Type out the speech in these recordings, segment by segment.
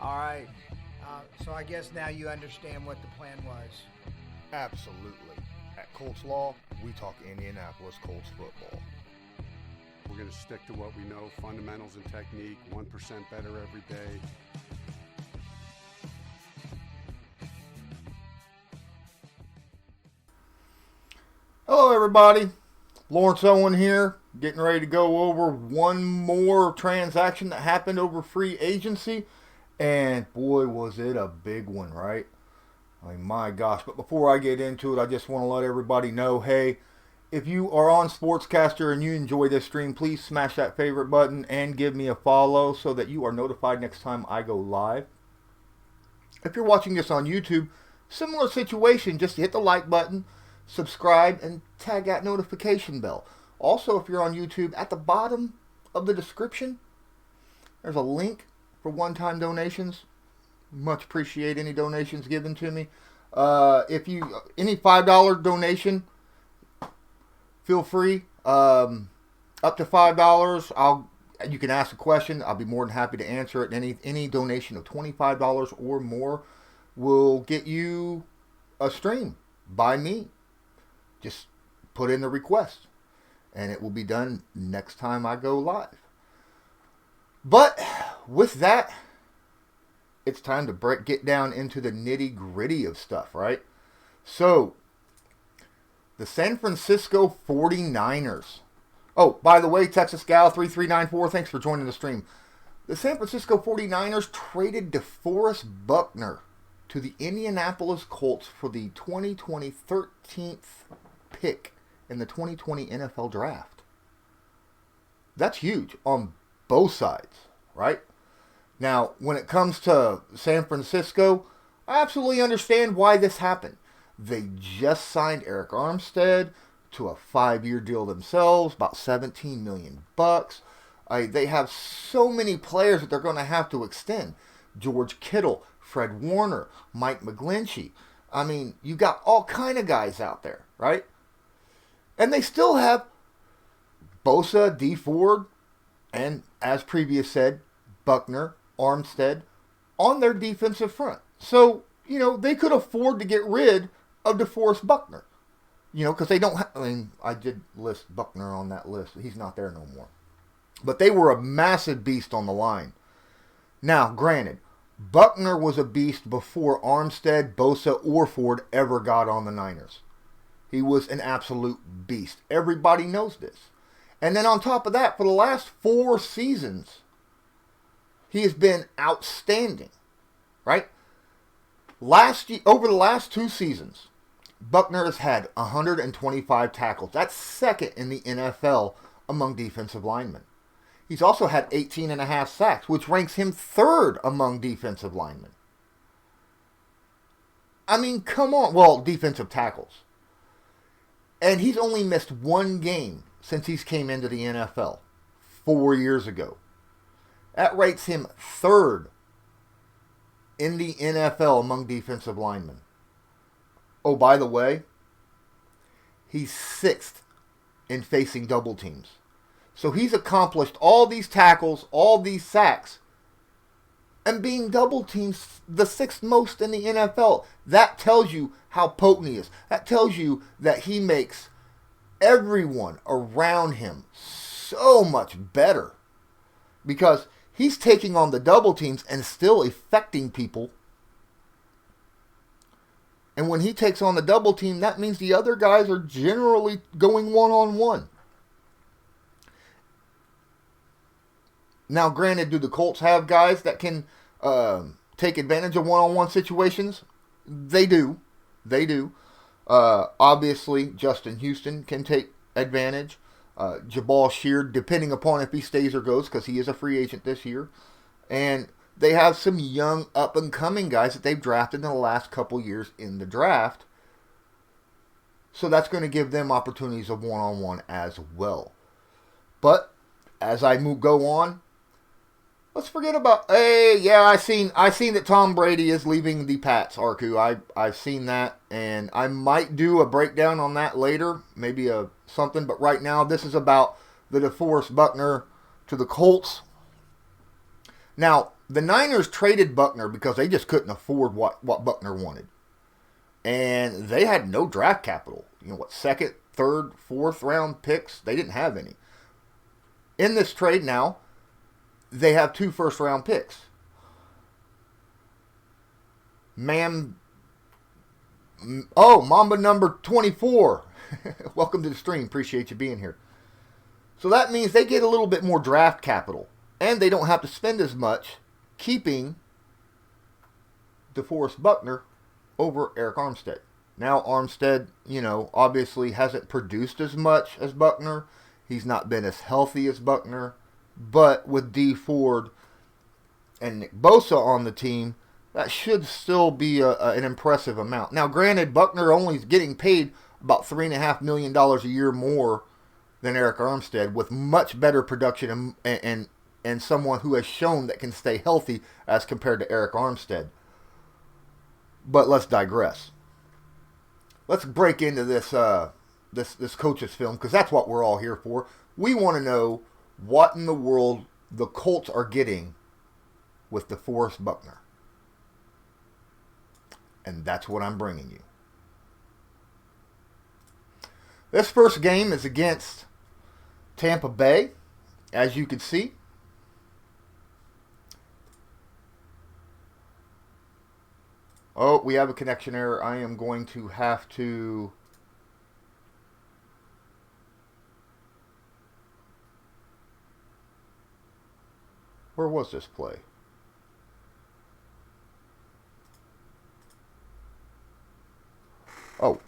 All right. So I guess now you understand what the plan was. Absolutely. At Colts Law, we talk Indianapolis Colts football. We're going to stick to what we know, fundamentals and technique, 1% better every day. Hello, everybody. Lawrence Owen here, getting ready to go over one more transaction that happened over free agency. And boy, was it a big one, right? I mean, my gosh. But before I get into it, I just want to let everybody know, hey, if you are on Sportscaster and you enjoy this stream, please smash that favorite button and give me a follow so that you are notified next time I go live. If you're watching this on YouTube, similar situation, just hit the like button, subscribe, and tag that notification bell. Also, if you're on YouTube, at the bottom of the description, there's a link for one-time donations. Much appreciate any donations given to me. If you any $5 donation, feel free. Up to $5, you can ask a question. I'll be more than happy to answer it. Any donation of $25 or more will get you a stream by me. Just put in the request, and it will be done next time I go live. But with that, it's time to get down into the nitty-gritty of stuff, right? So, the San Francisco 49ers. Oh, by the way, Texas Gal 3394, thanks for joining the stream. The San Francisco 49ers traded Deforest Buckner to the Indianapolis Colts for the 2020 13th pick in the 2020 NFL Draft. That's huge on both sides, right? Now, when it comes to San Francisco, I absolutely understand why this happened. They just signed Eric Armstead to a 5-year deal themselves, about $17 million. They have so many players that they're going to have to extend. George Kittle, Fred Warner, Mike McGlinchey. I mean, you got all kind of guys out there, right? And they still have Bosa, D. Ford, and as previous said, Buckner, Armstead on their defensive front. So, they could afford to get rid of DeForest Buckner. Because they don't I did list Buckner on that list. He's not there no more. But they were a massive beast on the line. Now, granted, Buckner was a beast before Armstead, Bosa, or Ford ever got on the Niners. He was an absolute beast. Everybody knows this. And then on top of that, for the last 4 seasons, he has been outstanding, right? Over the last 2 seasons, Buckner has had 125 tackles. That's second in the NFL among defensive linemen. He's also had 18.5 sacks, which ranks him third among defensive linemen. I mean, come on. Well, defensive tackles. And he's only missed 1 game since he's came into the NFL 4 years ago. That rates him third in the NFL among defensive linemen. Oh, by the way, he's 6th in facing double teams. So he's accomplished all these tackles, all these sacks, and being double teamed the 6th most in the NFL. That tells you how potent he is. That tells you that he makes everyone around him so much better. Because he's taking on the double teams and still affecting people. And when he takes on the double team, that means the other guys are generally going one-on-one. Now, granted, do the Colts have guys that can take advantage of one-on-one situations? They do. They do. Obviously, Justin Houston can take advantage. Jabal Sheard, depending upon if he stays or goes, because he is a free agent this year. And they have some young, up-and-coming guys that they've drafted in the last couple years in the draft. So that's going to give them opportunities of one-on-one as well. But as I go on, let's forget about. Hey, yeah, I seen that Tom Brady is leaving the Pats. Arku, I've seen that, and I might do a breakdown on that later, maybe something. But right now, this is about the DeForest Buckner to the Colts. Now, the Niners traded Buckner because they just couldn't afford what Buckner wanted. And they had no draft capital. Second, third, fourth round picks? They didn't have any. In this trade now, they have 2 first round picks. Mamba number 24. Welcome to the stream. Appreciate you being here. So that means they get a little bit more draft capital. And they don't have to spend as much keeping DeForest Buckner over Eric Armstead. Now Armstead, obviously hasn't produced as much as Buckner. He's not been as healthy as Buckner. But with D Ford and Nick Bosa on the team, that should still be an impressive amount. Now, granted, Buckner only is getting paid about $3.5 million a year more than Eric Armstead, with much better production and someone who has shown that can stay healthy as compared to Eric Armstead. But let's digress. Let's break into this coach's film, because that's what we're all here for. We want to know what in the world the Colts are getting with DeForest Buckner. And that's what I'm bringing you. This first game is against Tampa Bay, as you can see. Oh, we have a connection error. I am going to have to... Where was this play? Oh.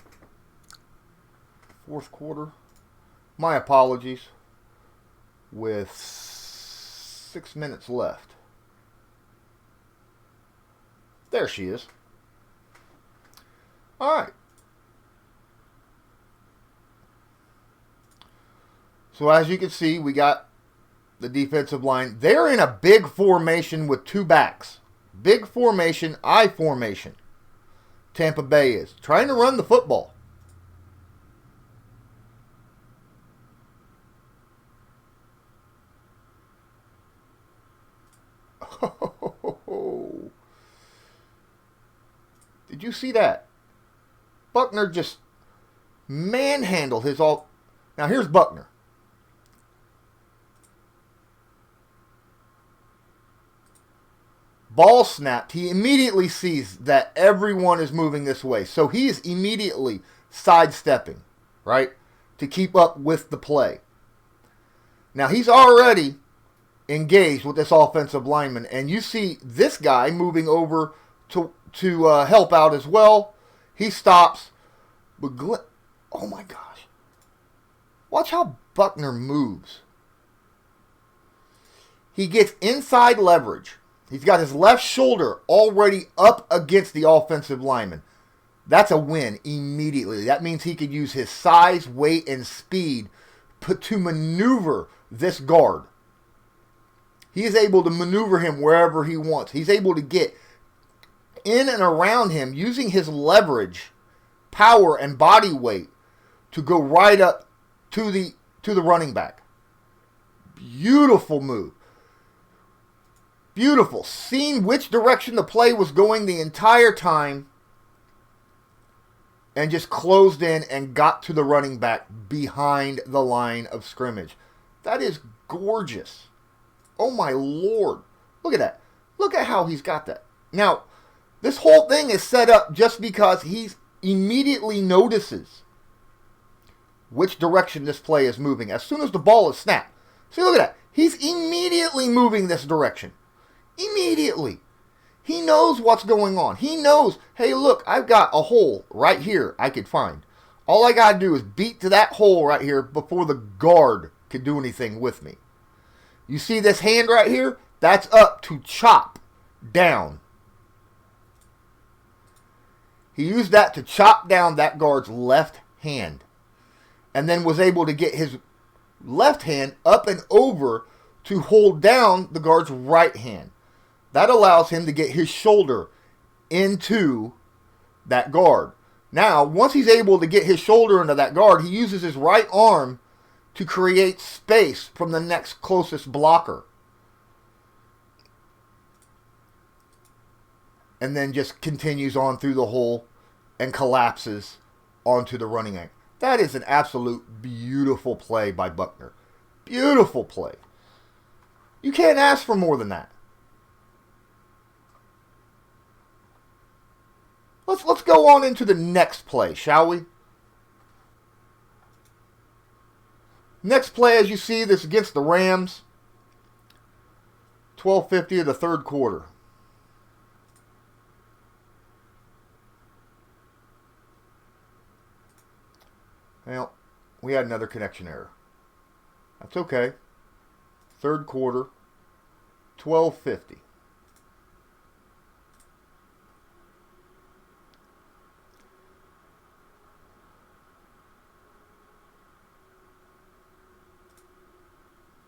Fourth quarter. My apologies. With 6 minutes left. There she is. All right. So as you can see, we got the defensive line. They're in a big formation with 2 backs. Big formation, I formation. Tampa Bay is trying to run the football. Did you see that? Buckner just manhandled his all. Now here's Buckner. Ball snapped. He immediately sees that everyone is moving this way. So he is immediately sidestepping, right, to keep up with the play. Now he's already engaged with this offensive lineman. And you see this guy moving over to help out as well. He stops. But oh my gosh. Watch how Buckner moves. He gets inside leverage. He's got his left shoulder already up against the offensive lineman. That's a win immediately. That means he could use his size, weight, and speed to maneuver this guard. He is able to maneuver him wherever he wants. He's able to get in and around him using his leverage, power, and body weight to go right up to the running back. Beautiful move. Beautiful. Seeing which direction the play was going the entire time and just closed in and got to the running back behind the line of scrimmage. That is gorgeous. Oh my Lord. Look at that. Look at how he's got that. Now, this whole thing is set up just because he immediately notices which direction this play is moving as soon as the ball is snapped. See, look at that. He's immediately moving this direction. Immediately. He knows what's going on. He knows, hey, look, I've got a hole right here I could find. All I got to do is beat to that hole right here before the guard can do anything with me. You see this hand right here? That's up to chop down. He used that to chop down that guard's left hand. And then was able to get his left hand up and over to hold down the guard's right hand. That allows him to get his shoulder into that guard. Now, once he's able to get his shoulder into that guard, he uses his right arm to create space from the next closest blocker. and then just continues on through the hole and collapses onto the running ankle. That is an absolute beautiful play by Buckner. Beautiful play. You can't ask for more than that. Let's go on into the next play, shall we? Next play, as you see, this against the Rams. 12:50 of the third quarter. Well, we had another connection error. That's okay. Third quarter, 12:50.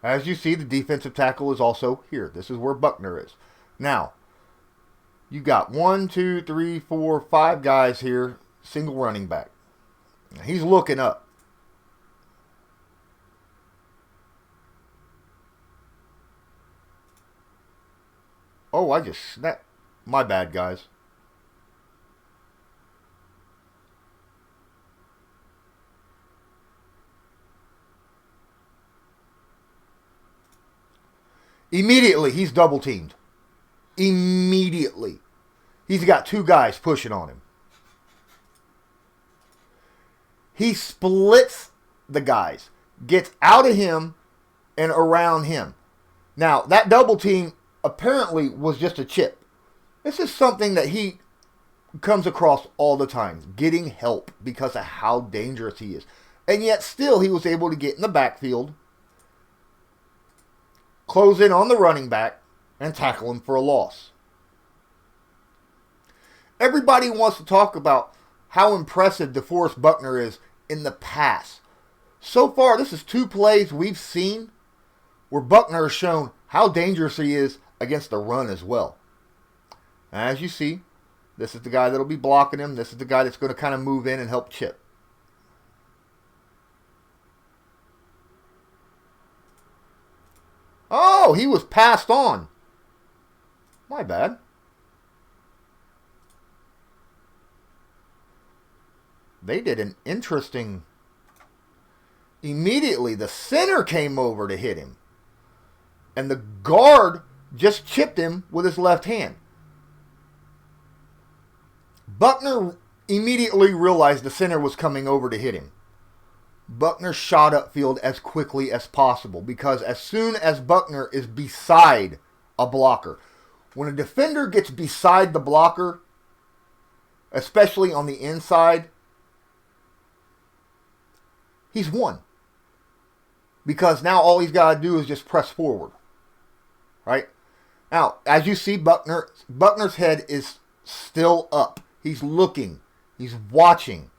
As you see, the defensive tackle is also here. This is where Buckner is. Now, you got 1, 2, 3, 4, 5 guys here, single running back. He's looking up. Oh, I just snapped. My bad, guys. Immediately, he's double teamed. Immediately. He's got 2 guys pushing on him. He splits the guys, gets out of him and around him. Now, that double team apparently was just a chip. This is something that he comes across all the time, getting help because of how dangerous he is. And yet still he was able to get in the backfield, close in on the running back, and tackle him for a loss. Everybody wants to talk about how impressive Deforest Buckner is in the pass. So far, this is 2 plays we've seen where Buckner has shown how dangerous he is against the run as well. As you see, this is the guy that'll be blocking him. This is the guy that's going to kind of move in and help chip. Oh, he was passed on. My bad. They did an interesting... Immediately, the center came over to hit him. And the guard just chipped him with his left hand. Buckner immediately realized the center was coming over to hit him. Buckner shot upfield as quickly as possible because as soon as Buckner is beside a blocker, when a defender gets beside the blocker, especially on the inside, he's won. Because now all he's got to do is just press forward. Right? Now, as you see, Buckner's head is still up. He's looking. He's watching.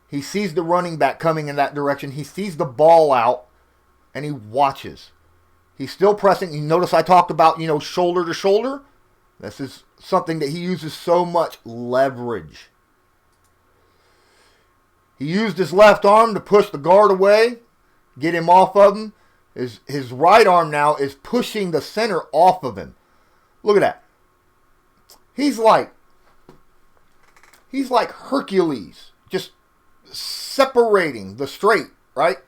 He sees the running back coming in that direction. He sees the ball out, and he watches. He's still pressing. You notice I talked about, shoulder to shoulder. This is something that he uses so much, leverage. He used his left arm to push the guard away, get him off of him. His right arm now is pushing the center off of him. Look at that. He's like Hercules, just separating the straight, right?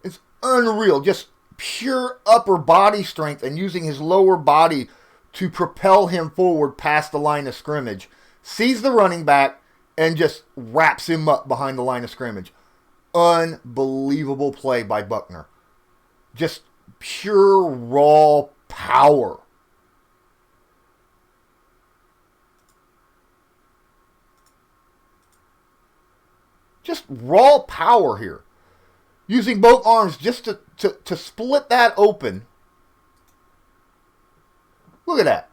It's unreal. Just pure upper body strength and using his lower body to propel him forward past the line of scrimmage. Sees the running back and just wraps him up behind the line of scrimmage. Unbelievable play by Buckner. Just pure raw power. Just raw power here. Using both arms just to split that open. Look at that.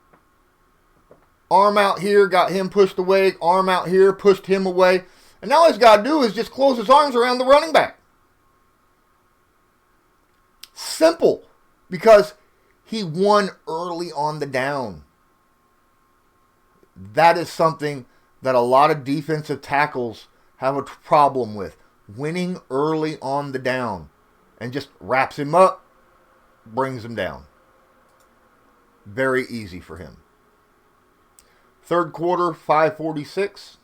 Arm out here, got him pushed away. Arm out here, pushed him away. And now all he's got to do is just close his arms around the running back. Simple. Because he won early on the down. That is something that a lot of defensive tackles have a problem with. Winning early on the down. And just wraps him up, brings him down. Very easy for him. Third quarter, 5:46.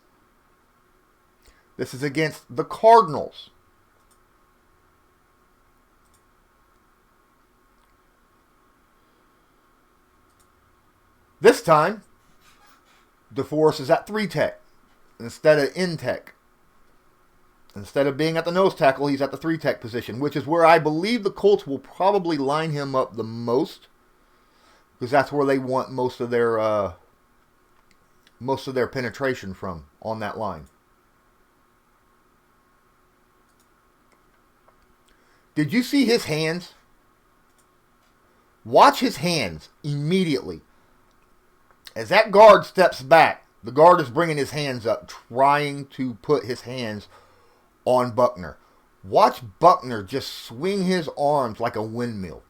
This is against the Cardinals. This time, Deforest is at 3-tech instead of in-tech. Instead of being at the nose tackle, he's at the 3-tech position, which is where I believe the Colts will probably line him up the most, because that's where they want most of their penetration from on that line. Did you see his hands? Watch his hands immediately. As that guard steps back, the guard is bringing his hands up, trying to put his hands on Buckner. Watch Buckner just swing his arms like a windmill.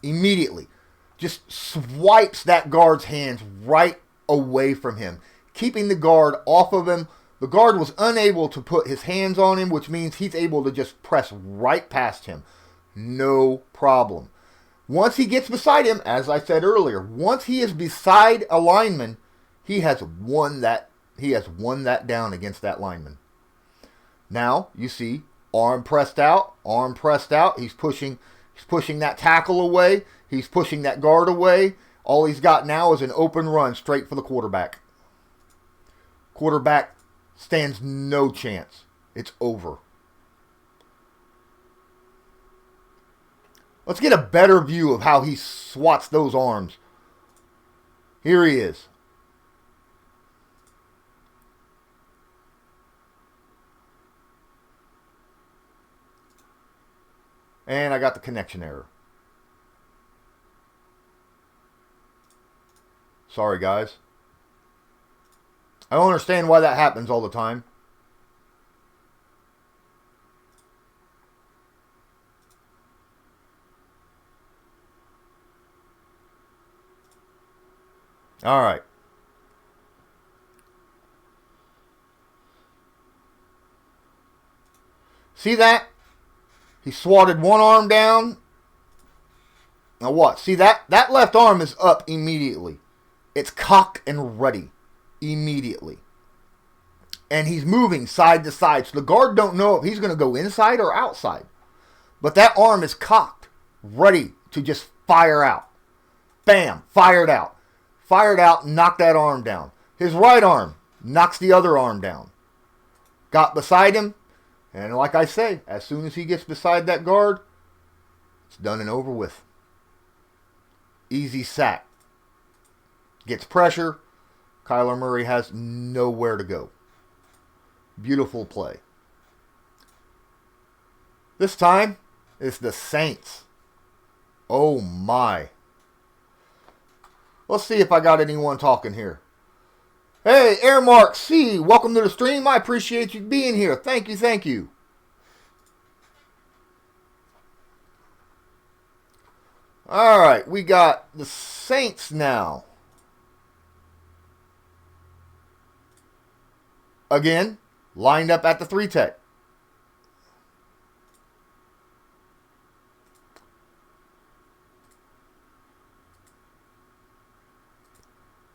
Immediately. Just swipes that guard's hands right away from him, keeping the guard off of him. The guard was unable to put his hands on him, which means he's able to just press right past him. No problem. Once he gets beside him, as I said earlier, once he is beside a lineman, he has won that down against that lineman. Now, you see, arm pressed out. He's pushing that tackle away. He's pushing that guard away. All he's got now is an open run straight for the quarterback. Quarterback stands no chance. It's over. Let's get a better view of how he swats those arms. Here he is. And I got the connection error. Sorry, guys. I don't understand why that happens all the time. All right. See that? He swatted one arm down. Now what? See that left arm is up immediately. It's cocked and ready immediately. And he's moving side to side. So the guard don't know if he's going to go inside or outside. But that arm is cocked, ready to just fire out. Bam, fired out. Fired out, knocked that arm down. His right arm knocks the other arm down. Got beside him. And like I say, as soon as he gets beside that guard, it's done and over with. Easy sack. Gets pressure. Kyler Murray has nowhere to go. Beautiful play. This time, it's the Saints. Oh my. Let's see if I got anyone talking here. Hey, Airmark C, welcome to the stream. I appreciate you being here. Thank you, thank you. All right, we got the Saints now. Again, lined up at the 3-tech.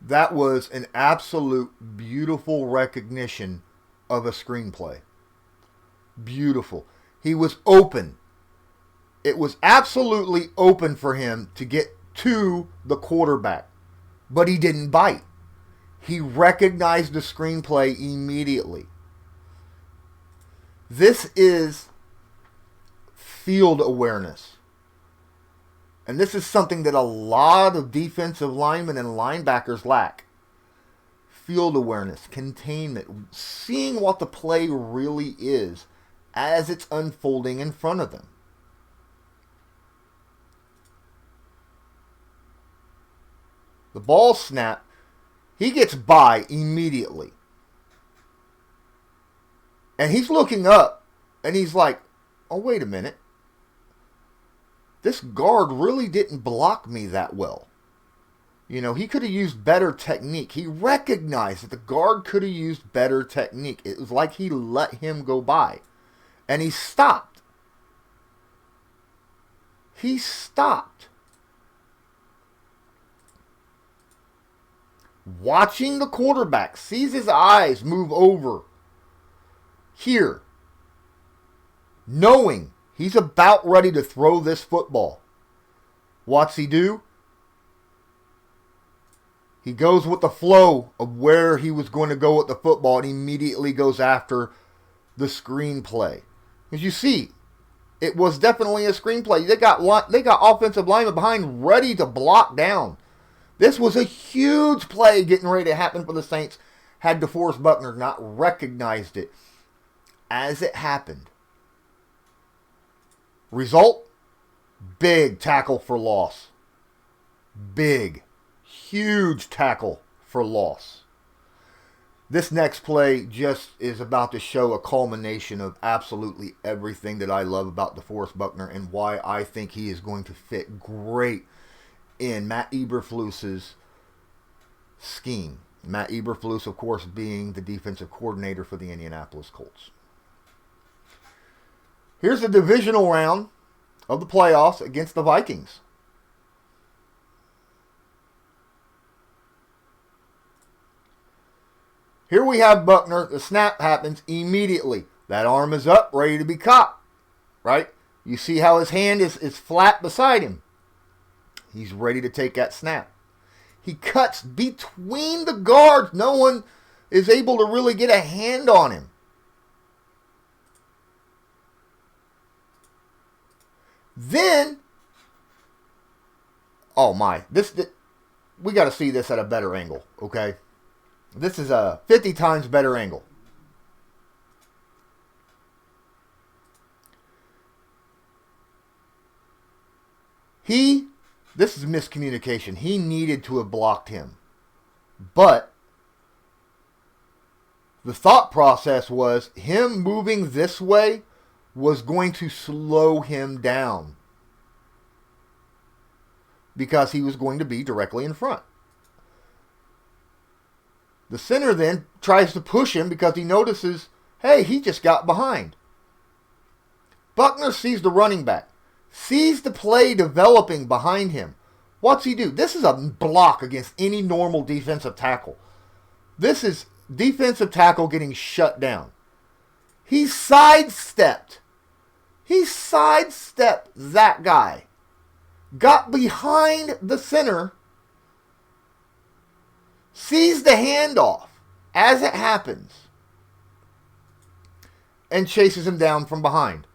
That was an absolute beautiful recognition of a screenplay. Beautiful. He was open. It was absolutely open for him to get to the quarterback. But he didn't bite. He recognized the screenplay immediately. This is field awareness. And this is something that a lot of defensive linemen and linebackers lack. Field awareness, containment, seeing what the play really is as it's unfolding in front of them. The ball snap, he gets by immediately. And he's looking up, and he's like, oh, wait a minute. This guard really didn't block me that well. You know, he could have used better technique. He recognized that the guard could have used better technique. It was like he let him go by. And he stopped. He stopped. watching the quarterback, sees his eyes move over here, knowing he's about ready to throw this football. What's he do? He goes with the flow of where he was going to go with the football and immediately goes after the screenplay. As you see, it was definitely a screenplay. They got offensive linemen behind ready to block down. This was a huge play getting ready to happen for the Saints had Deforest Buckner not recognized it as it happened. Result, big tackle for loss. Big, huge tackle for loss. This next play just is about to show a culmination of absolutely everything that I love about Deforest Buckner and why I think he is going to fit great in Matt Eberflus's scheme. Matt Eberflus, of course, being the defensive coordinator for the Indianapolis Colts. Here's the divisional round of the playoffs against the Vikings. Here we have Buckner. The snap happens immediately. That arm is up, ready to be caught. Right? You see how his hand is flat beside him. He's ready to take that snap. He cuts between the guards. No one is able to really get a hand on him. Then, oh my, we got to see this at a better angle, okay? This is a 50 times better angle. This is miscommunication. He needed to have blocked him. But the thought process was him moving this way was going to slow him down because he was going to be directly in front. The center then tries to push him because he notices, hey, he just got behind. Buckner sees the running back, sees the play developing behind him. What's he do? This is a block against any normal defensive tackle. This is defensive tackle getting shut down. He sidestepped. He sidestepped that guy. Got behind the center. Sees the handoff as it happens. And chases him down from behind.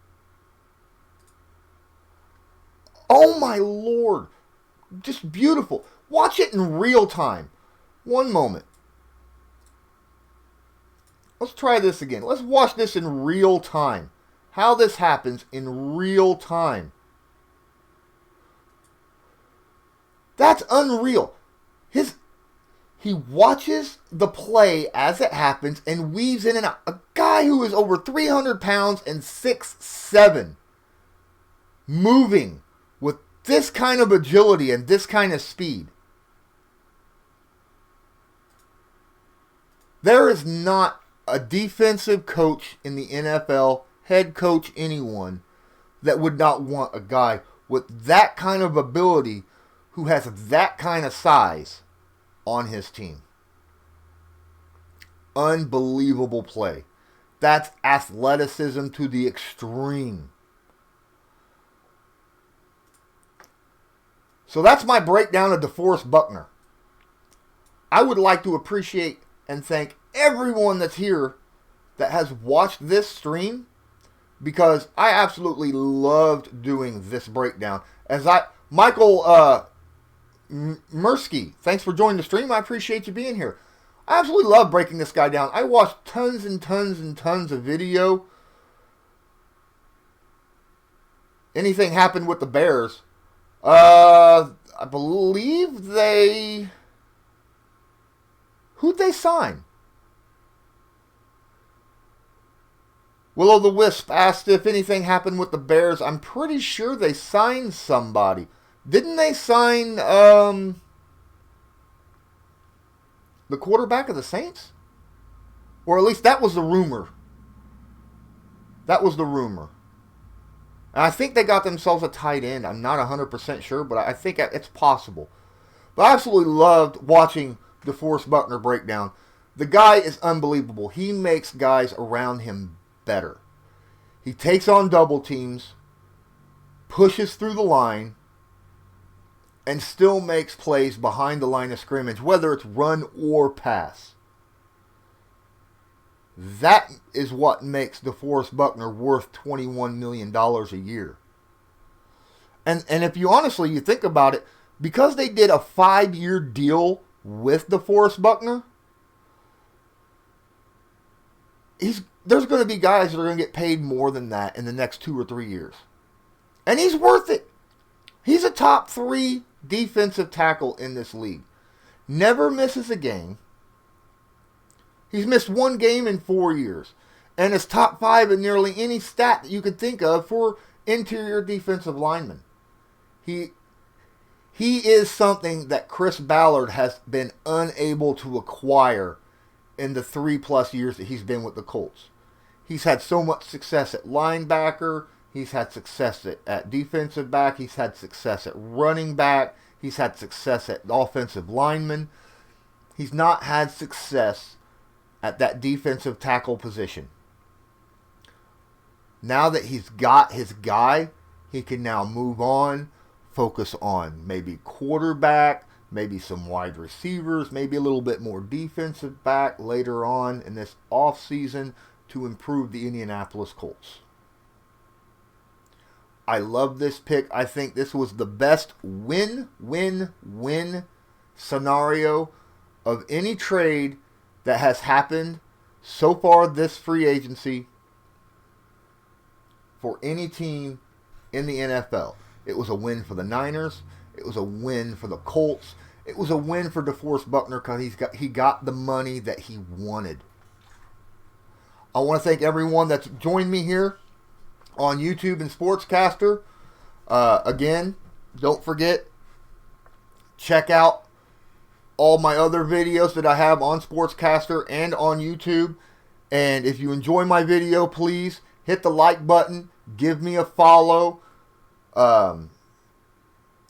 Oh my Lord. Just beautiful. Watch it in real time. One moment. Let's try this again. Let's watch this in real time. How this happens in real time. That's unreal. He watches the play as it happens and weaves in and out. A guy who is over 300 pounds and 6'7", moving with this kind of agility and this kind of speed. There is not a defensive coach in the NFL, head coach, anyone, that would not want a guy with that kind of ability who has that kind of size on his team. Unbelievable play. That's athleticism to the extreme. So that's my breakdown of Deforest Buckner. I would like to appreciate and thank everyone that's here that has watched this stream because I absolutely loved doing this breakdown. Michael Mursky, thanks for joining the stream. I appreciate you being here. I absolutely love breaking this guy down. I watched tons and tons and tons of video. Anything happened with the Bears? I believe who'd they sign? Will-O-the-Wisp asked if anything happened with the Bears. I'm pretty sure they signed somebody. Didn't they sign the quarterback of the Saints? Or at least that was the rumor. That was the rumor. And I think they got themselves a tight end. I'm not 100% sure, but I think it's possible. But I absolutely loved watching DeForest Buckner breakdown. The guy is unbelievable. He makes guys around him better. He takes on double teams, pushes through the line, and still makes plays behind the line of scrimmage, whether it's run or pass. That is what makes DeForest Buckner worth $21 million a year. And if you honestly, you think about it, because they did a 5-year deal with DeForest Buckner, there's going to be guys that are going to get paid more than that in the next 2 or 3 years. And he's worth it. He's a top 3 defensive tackle in this league. Never misses a game. He's missed 1 game in 4 years. And is top 5 in nearly any stat that you could think of for interior defensive linemen. He is something that Chris Ballard has been unable to acquire in the 3+ years that he's been with the Colts. He's had so much success at linebacker. He's had success at defensive back. He's had success at running back. He's had success at offensive lineman. He's not had success at that defensive tackle position. Now that he's got his guy, he can now move on, focus on maybe quarterback, maybe some wide receivers, maybe a little bit more defensive back later on in this offseason to improve the Indianapolis Colts. I love this pick. I think this was the best win-win-win scenario of any trade that has happened so far this free agency for any team in the NFL. It was a win for the Niners. It was a win for the Colts. It was a win for DeForest Buckner because he got the money that he wanted. I want to thank everyone that's joined me here on YouTube and Sportscaster. Again, don't forget, check out all my other videos that I have on Sportscaster and on YouTube. And if you enjoy my video, please hit the like button, give me a follow,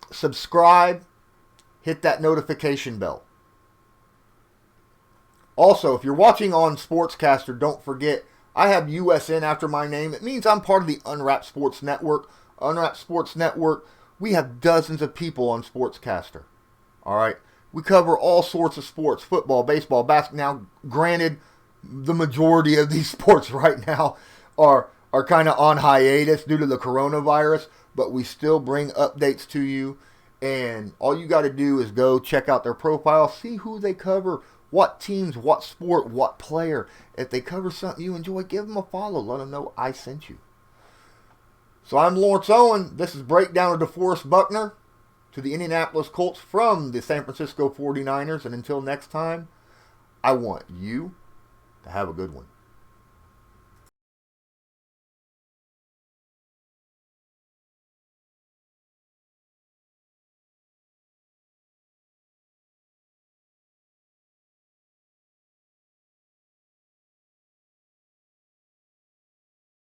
subscribe, hit that notification bell. Also, if you're watching on Sportscaster, don't forget, I have USN after my name. It means I'm part of the Unwrapped Sports Network. Unwrapped Sports Network, we have dozens of people on Sportscaster. All right? We cover all sorts of sports, football, baseball, basketball. Now, granted, the majority of these sports right now are kind of on hiatus due to the coronavirus, but we still bring updates to you. And all you got to do is go check out their profile, see who they cover, what teams, what sport, what player. If they cover something you enjoy, give them a follow. Let them know I sent you. So I'm Lawrence Owen. This is Breakdown of DeForest Buckner to the Indianapolis Colts from the San Francisco 49ers. And until next time, I want you to have a good one.